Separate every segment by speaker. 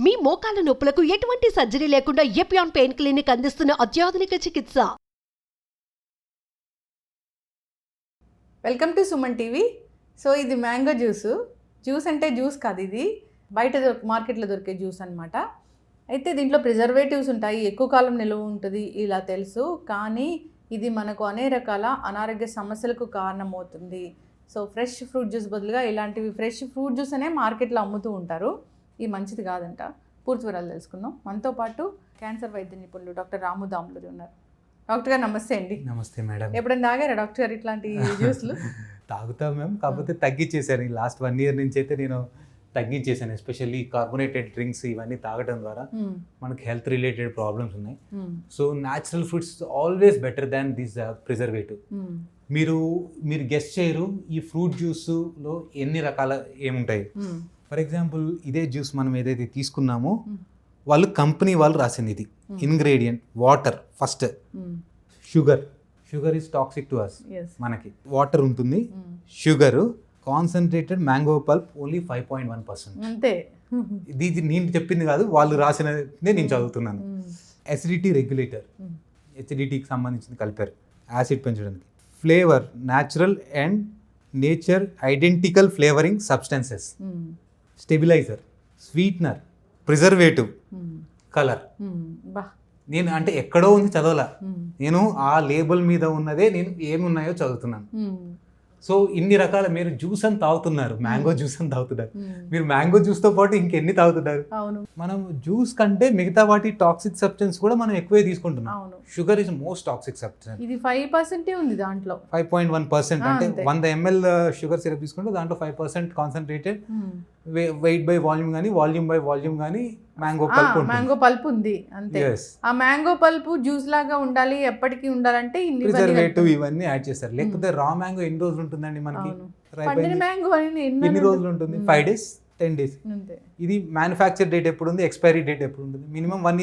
Speaker 1: మీ మోకాల నొప్పులకు ఎటువంటి సర్జరీ లేకుండా ఎపియాన్ పెయిన్ క్లినిక్ అందిస్తున్న అత్యాధునిక చికిత్స.
Speaker 2: Welcome to Suman TV. So ఇది మ్యాంగో జ్యూస్ అంటే జ్యూస్ కాదు, ఇది బయట మార్కెట్లో దొరికే జ్యూస్ అనమాట. అయితే దీంట్లో ప్రిజర్వేటివ్స్ ఉంటాయి, ఎక్కువ కాలం నిలువ ఉంటుంది ఇలా తెలుసు, కానీ ఇది మనకు అనేక రకాల అనారోగ్య సమస్యలకు కారణమవుతుంది. సో ఫ్రెష్ ఫ్రూట్ జ్యూస్ బదులుగా ఇలాంటివి ఫ్రెష్ ఫ్రూట్ జ్యూస్ అనే మార్కెట్లో అమ్ముతూ ఉంటారు. ఇది మంచిది కాదంట. పూర్తి వివరాలు తెలుసుకుందాం. మనతో పాటు క్యాన్సర్ వైద్య నిపుణులు డాక్టర్ రాము దాములూరి ఉన్నారు. డాక్టర్ గారు నమస్తే అండి.
Speaker 3: నమస్తే మేడం.
Speaker 2: ఎప్పుడైనా తాగారా డాక్టర్ గారు ఇట్లాంటి జ్యూస్లు?
Speaker 3: తాగుతాం మేము, కాకపోతే తగ్గించేసాను. ఈ లాస్ట్ 1 year నుంచి అయితే నేను తగ్గించేసాను. ఎస్పెషల్లీ కార్బొనేటెడ్ డ్రింక్స్ ఇవన్నీ తాగడం ద్వారా మనకి హెల్త్ రిలేటెడ్ ప్రాబ్లమ్స్ ఉన్నాయి. So natural fruits always better than this preservative. మీరు గెస్ట్ చేయరు ఈ ఫ్రూట్ జ్యూస్లో ఎన్ని రకాల ఏముంటాయి. ఫర్ ఎగ్జాంపుల్ ఇదే జ్యూస్ మనం ఏదైతే తీసుకున్నామో వాళ్ళు కంపెనీ వాళ్ళు రాసింది ఇది ingredient water first. Sugar is toxic to us. మనకి వాటర్ ఉంటుంది, sugar, concentrated mango pulp only 5.1%.
Speaker 2: అంతే.
Speaker 3: ఇది నేను చెప్పింది కాదు, వాళ్ళు రాసినదే నేను చదువుతున్నాను. అసిడిటీ రెగ్యులేటర్, అసిడిటీకి సంబంధించింది కలిపారు యాసిడ్ పెంచడానికి. Flavour natural and nature identical flavouring substances. Stabiliser, sweetener, preservative, colour. నేను అంటే ఎక్కడో ఉంది చదవలా, నేను ఆ లేబుల్ మీద ఉన్నదే నేను ఏమున్నాయో చదువుతున్నాను. సో ఇన్ని రకాల మీరు జ్యూస్ అని తాగుతున్నారు, మ్యాంగో జ్యూస్ అని తాగుతున్నారు. మీరు మ్యాంగో జ్యూస్తో పాటు ఇంకెన్ని తాగుతున్నారు. మనం జ్యూస్ కంటే మిగతా వాటి టాక్సిక్ సబ్స్టెన్స్ కూడా మనం ఎక్కువే తీసుకుంటున్నాం. Sugar is most toxic substance.
Speaker 2: ఇది 5% ఉంది దాంట్లో.
Speaker 3: 5.1% అంటే 100 ml షుగర్ సిరప్ తీసుకుంటే దాంట్లో 5% కాన్సన్ట్రేటెడ్ వెయిట్ బై వాల్యూమ్ కానీ వాల్యూమ్ బై వాల్యూమ్ కానీ
Speaker 2: మ్యాంగో పల్ప్ ఉంది అంతే. ఆ మ్యాంగో పల్ప్ జ్యూస్ లాగా ఉండాలి, ఎప్పటికీ ఉండాలంటే
Speaker 3: ప్రిజర్వేటివ్ ఇవన్నీ యాడ్ చేస్తారు. లేకపోతే రా మ్యాంగో ఎన్ని రోజులు ఉంటుందండి మనకి?
Speaker 2: మ్యాంగో
Speaker 3: ఎన్ని రోజులు ఉంటుంది? 5 days 10 days. ఇది మ్యానుఫ్యాక్చర్ డేట్ ఎప్పుడు ఉంది, ఎక్స్పైరీ డేట్ ఎప్పుడు ఉంటుంది? మినిమం 1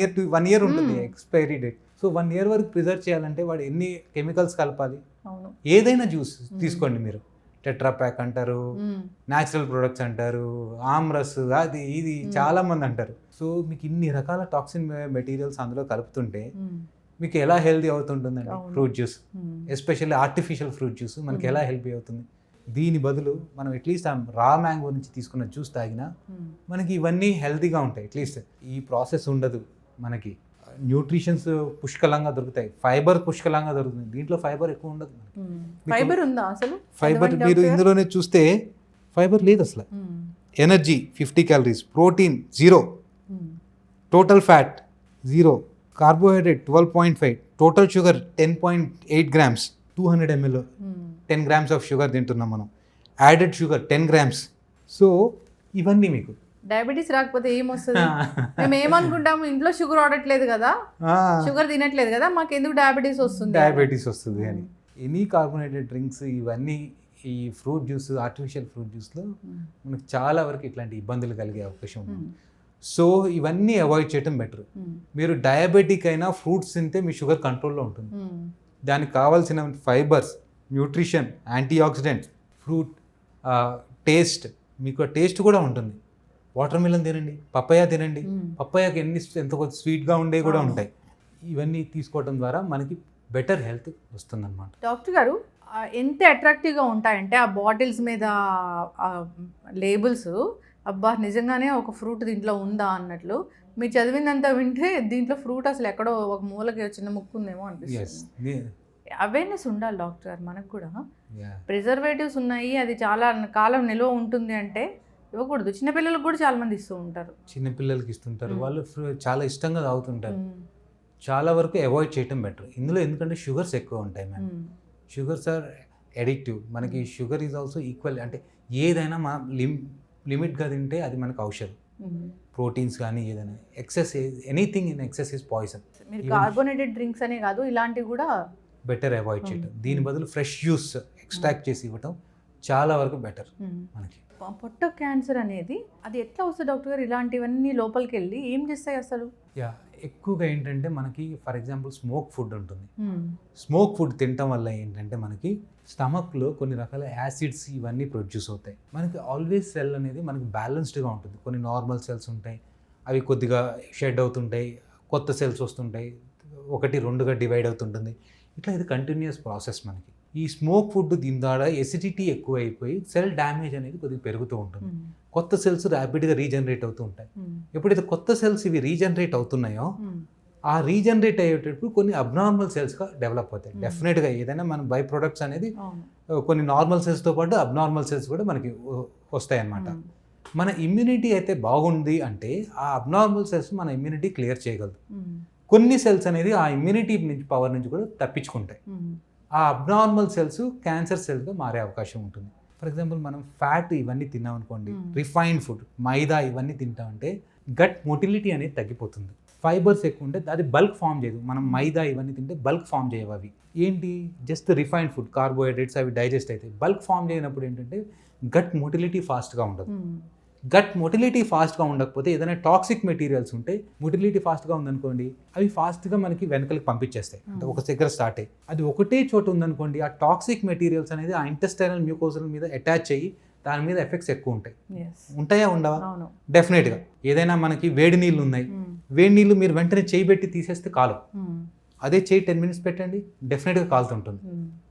Speaker 3: year ఉంటుంది ఎక్స్పైరీ డేట్. సో 1 year వరకు ప్రిజర్వ్ చేయాలంటే వాడు ఎన్ని కెమికల్స్ కలపాలి? ఏదైనా జ్యూస్ తీసుకోండి మీరు, టెట్రా ప్యాక్ అంటారు, న్యాచురల్ ప్రొడక్ట్స్ అంటారు, ఆమ్రస్, అది ఇది చాలా మంది అంటారు. సో మీకు ఇన్ని రకాల టాక్సిన్ మెటీరియల్స్ అందులో కలుపుతుంటే మీకు ఎలా హెల్తీ అవుతుంటుందండి fruit juice? Especially artificial fruit juice మనకి ఎలా హెల్తీ అవుతుంది? దీని బదులు మనం అట్లీస్ట్ రా మ్యాంగో నుంచి తీసుకున్న జ్యూస్ తాగినా మనకి ఇవన్నీ హెల్తీగా ఉంటాయి. అట్లీస్ట్ ఈ ప్రాసెస్ ఉండదు, మనకి న్యూట్రిషన్స్ పుష్కలంగా దొరుకుతాయి, ఫైబర్ పుష్కలంగా దొరుకుతుంది. దీంట్లో ఫైబర్ ఎక్కువ ఉండదు.
Speaker 2: ఫైబర్ ఉందా అసలు?
Speaker 3: ఫైబర్ మీరు ఇందులోనే చూస్తే ఫైబర్ లేదు అసలు. Energy 50 calories, protein 0, total fat 0, carbohydrate 12.5, total sugar 10.8 grams, 200 ml 10 grams of sugar తింటున్నాం మనం. Added sugar 10 grams. సో ఇవన్నీ మీకు
Speaker 2: డయాబెటీస్ రాకపోతే ఏమొస్తుంది? మేము ఏమనుకుంటాము, ఇంట్లో షుగర్ వాడట్లేదు కదా, షుగర్ తినట్లేదు కదా, మాకు ఎందుకు డయాబెటీస్ వస్తుంది
Speaker 3: అని. ఎనీ కార్బోనేటెడ్ డ్రింక్స్ ఇవన్నీ ఈ ఫ్రూట్ జ్యూస్, ఆర్టిఫిషియల్ ఫ్రూట్ జ్యూస్లో మనకు చాలా వరకు ఇట్లాంటి ఇబ్బందులు కలిగే అవకాశం ఉంది. సో ఇవన్నీ అవాయిడ్ చేయడం బెటర్. మీరు డయాబెటిక్ అయినా ఫ్రూట్స్ తింటే మీ షుగర్ కంట్రోల్లో ఉంటుంది. దానికి కావాల్సిన fibres, nutrition, anti oxidant, fruit taste, మీకు ఆ టేస్ట్ కూడా ఉంటుంది. వాటర్ మిలన్ తినండి, పప్పయ్య తినండి, పప్పయ్యకి ఎంత స్వీట్గా ఉండే కూడా ఉంటాయి. ఇవన్నీ తీసుకోవడం ద్వారా మనకి బెటర్ హెల్త్ వస్తుందన్నమాట.
Speaker 2: డాక్టర్ గారు, ఎంత అట్రాక్టివ్గా ఉంటాయంటే ఆ బాటిల్స్ మీద లేబుల్స్, అబ్బా నిజంగానే ఒక ఫ్రూట్ దీంట్లో ఉందా అన్నట్లు. మీరు చదివిందంతా వింటే దీంట్లో ఫ్రూట్ అసలు ఎక్కడో ఒక మూలకి చిన్న ముక్కు ఉందేమో అనిపిస్తుంది. అవేర్నెస్ ఉండాలి డాక్టర్ గారు మనకు కూడా. ప్రిజర్వేటివ్స్ ఉన్నాయి, అది చాలా కాలం నిల్వ ఉంటుంది అంటే ఇవ్వకూడదు. చిన్నపిల్లలకు కూడా చాలా మంది ఇస్తూ ఉంటారు.
Speaker 3: చిన్నపిల్లలకి ఇస్తుంటారు, వాళ్ళు చాలా ఇష్టంగా తాగుతుంటారు. చాలా వరకు అవాయిడ్ చేయటం బెటర్ ఇందులో, ఎందుకంటే షుగర్స్ ఎక్కువ ఉంటాయి మ్యామ్. Sugars are addictive. మనకి షుగర్ ఈజ్ ఆల్సో ఈక్వల్. అంటే ఏదైనా మా లిమిట్గా తింటే అది మనకు ఔషధం. ప్రోటీన్స్ కానీ ఏదైనా excess, anything in excess is poison.
Speaker 2: మీరు కార్బోనేటెడ్ డ్రింక్స్ అనే కాదు, ఇలాంటివి కూడా
Speaker 3: బెటర్ అవాయిడ్ చేయటం. దీని బదులు ఫ్రెష్ జ్యూస్ ఎక్స్ట్రాక్ట్ చేసి ఇవ్వటం చాలా వరకు బెటర్ మనకి.
Speaker 2: పొట్ట క్యాన్సర్ అనేది అది ఎట్లా వస్తుంది డాక్టర్ గారు? ఇలాంటివన్నీ లోపలికి వెళ్ళి ఏం చేస్తాయి అసలు?
Speaker 3: ఎక్కువగా ఏంటంటే మనకి ఫర్ ఎగ్జాంపుల్ స్మోక్ ఫుడ్ ఉంటుంది. స్మోక్ ఫుడ్ తినటం వల్ల ఏంటంటే మనకి స్టమక్లో కొన్ని రకాల యాసిడ్స్ ఇవన్నీ ప్రొడ్యూస్ అవుతాయి. మనకి ఆల్వేస్ సెల్ అనేది మనకి బ్యాలెన్స్డ్గా ఉంటుంది. కొన్ని నార్మల్ సెల్స్ ఉంటాయి, అవి కొద్దిగా షెడ్ అవుతుంటాయి, కొత్త సెల్స్ వస్తుంటాయి, 1-2గా డివైడ్ అవుతుంటుంది. ఇట్లా ఇది కంటిన్యూస్ ప్రాసెస్ మనకి. ఈ స్మోక్ ఫుడ్ దీని ద్వారా ఎసిడిటీ ఎక్కువ అయిపోయి సెల్ డ్యామేజ్ అనేది కొద్దిగా పెరుగుతూ ఉంటుంది. కొత్త సెల్స్ ర్యాపిడ్గా రీజనరేట్ అవుతూ ఉంటాయి. ఎప్పుడైతే కొత్త సెల్స్ ఇవి రీజనరేట్ అవుతున్నాయో ఆ రీజనరేట్ అయ్యేటప్పుడు కొన్ని అబ్నార్మల్ సెల్స్గా డెవలప్ అవుతాయి. డెఫినెట్గా ఏదైనా మన బై ప్రొడక్ట్స్ అనేది కొన్ని నార్మల్ సెల్స్తో పాటు అబ్నార్మల్ సెల్స్ కూడా మనకి వస్తాయి అన్నమాట. మన ఇమ్యూనిటీ అయితే బాగుంది అంటే ఆ అబ్నార్మల్ సెల్స్ మన ఇమ్యూనిటీ క్లియర్ చేయగలదు. కొన్ని సెల్స్ అనేది ఆ ఇమ్యూనిటీ నుంచి పవర్ నుంచి కూడా తప్పించుకుంటాయి. ఆ అబ్నార్మల్ సెల్స్ క్యాన్సర్ సెల్స్గా మారే అవకాశం ఉంటుంది. ఫర్ ఎగ్జాంపుల్ మనం ఫ్యాట్ ఇవన్నీ తిన్నాం అనుకోండి, రిఫైన్డ్ ఫుడ్ మైదా ఇవన్నీ తింటామంటే గట్ మొటిలిటీ అనేది తగ్గిపోతుంది. ఫైబర్స్ ఎక్కువ ఉంటే అది బల్క్ ఫామ్ చేయదు. మనం మైదా ఇవన్నీ తింటే బల్క్ ఫామ్ చేయవు. అవి ఏంటి జస్ట్ రిఫైన్డ్ ఫుడ్ కార్బోహైడ్రేట్స్ అవి డైజెస్ట్ అవుతాయి. బల్క్ ఫామ్ చేయనప్పుడు ఏంటంటే గట్ మొటిలిటీ ఫాస్ట్గా ఉండదు. గట్ మొటిలిటీ ఫాస్ట్గా ఉండకపోతే ఏదైనా టాక్సిక్ మెటీరియల్స్ ఉంటే మొటిలిటీ ఫాస్ట్గా ఉందనుకోండి అవి ఫాస్ట్గా మనకి వెనకలికి పంపించేస్తాయి. అంటే ఒక దగ్గర స్టార్ట్ అయ్యి అది ఒకటే చోట ఉందనుకోండి ఆ టాక్సిక్ మెటీరియల్స్ అనేది ఆ ఇంటెస్టైనల్ మ్యూకోసల్ మీద అటాచ్ అయ్యి దాని మీద ఎఫెక్ట్స్ ఎక్కువ ఉంటాయి. ఉంటాయా ఉండవా? డెఫినెట్గా. ఏదైనా మనకి వేడి నీళ్ళు ఉన్నాయి, వేడి నీళ్ళు మీరు వెంటనే చేయి పెట్టి తీసేస్తే కాలు. అదే చేయి 10 minutes పెట్టండి డెఫినెట్గా కాలుతుంటుంది.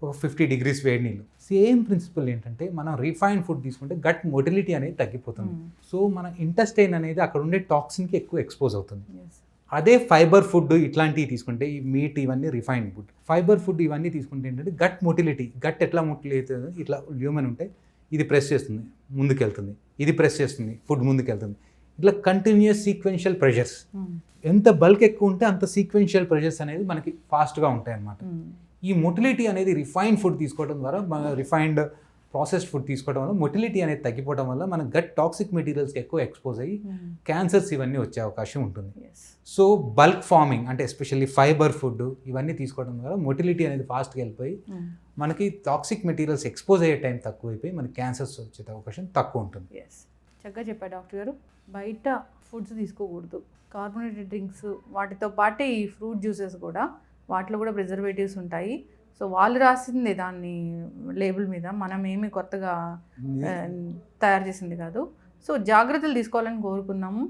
Speaker 3: ఒక 50 degrees వేడి నీళ్ళు. సేమ్ ప్రిన్సిపల్ ఏంటంటే మనం రిఫైన్డ్ ఫుడ్ తీసుకుంటే గట్ మొటిలిటీ అనేది తగ్గిపోతుంది. సో మన ఇంటెస్టైన్ అనేది అక్కడ ఉండే టాక్సిన్కి ఎక్కువ ఎక్స్పోజ్ అవుతుంది. అదే ఫైబర్ ఫుడ్ ఇట్లాంటివి తీసుకుంటే ఈ మీట్ ఇవన్నీ రిఫైన్డ్ ఫుడ్, ఫైబర్ ఫుడ్ ఇవన్నీ తీసుకుంటే ఏంటంటే గట్ మొటిలిటీ, గట్ ఎట్లా మొటిలిటీ అవుతుంది, ఇట్లా ల్యూమన్ ఉంటే ఇది ప్రెస్ చేస్తుంది ముందుకెళ్తుంది, ఇది ప్రెస్ చేస్తుంది ఫుడ్ ముందుకెళ్తుంది. ఇట్లా కంటిన్యూస్ సీక్వెన్షియల్ ప్రెషర్స్. ఎంత బల్క్ ఎక్కువ ఉంటే అంత సీక్వెన్షియల్ ప్రెషర్స్ అనేది మనకి ఫాస్ట్గా ఉంటాయి అన్నమాట. ఈ మొటిలిటీ అనేది రిఫైన్డ్ ఫుడ్ తీసుకోవడం ద్వారా, మన రిఫైన్డ్ ప్రాసెస్డ్ ఫుడ్ తీసుకోవడం వల్ల మొటిలిటీ అనేది తగ్గిపోవడం వల్ల మన గట్ టాక్సిక్ మెటీరియల్స్కి ఎక్కువ ఎక్స్పోజ్ అయ్యి క్యాన్సర్స్ ఇవన్నీ వచ్చే అవకాశం ఉంటుంది. సో బల్క్ ఫార్మింగ్ అంటే ఎస్పెషల్లీ ఫైబర్ ఫుడ్ ఇవన్నీ తీసుకోవడం ద్వారా మొటిలిటీ అనేది ఫాస్ట్గా వెళ్ళిపోయి మనకి టాక్సిక్ మెటీరియల్స్ ఎక్స్పోజ్ అయ్యే టైం తక్కువ అయిపోయి మనకి క్యాన్సర్స్ వచ్చే అవకాశం తక్కువ ఉంటుంది.
Speaker 2: చక్కగా చెప్పారు డాక్టర్ గారు. బయట ఫుడ్స్ తీసుకోకూడదు, కార్బోనేటెడ్ డ్రింక్స్ వాటితో పాటే ఈ ఫ్రూట్ జ్యూసెస్ కూడా, వాటిలో కూడా ప్రిజర్వేటివ్స్ ఉంటాయి. సో వాళ్ళు రాసింది దాన్ని లేబుల్ మీద, మనం ఏమి కొత్తగా తయారు చేసింది కాదు. సో జాగ్రత్తలు తీసుకోవాలని కోరుకున్నాము.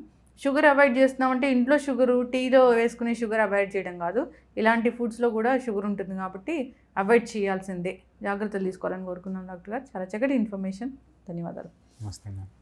Speaker 2: షుగర్ అవాయిడ్ చేస్తున్నామంటే ఇంట్లో షుగరు, టీలో వేసుకునే షుగర్ అవాయిడ్ చేయడం కాదు, ఇలాంటి ఫుడ్స్లో కూడా షుగర్ ఉంటుంది కాబట్టి అవాయిడ్ చేయాల్సిందే. జాగ్రత్తలు తీసుకోవాలని కోరుకున్నాం డాక్టర్ గారు. చాలా చక్కటి ఇన్ఫర్మేషన్. ధన్యవాదాలు.
Speaker 3: నమస్తే మ్యామ్.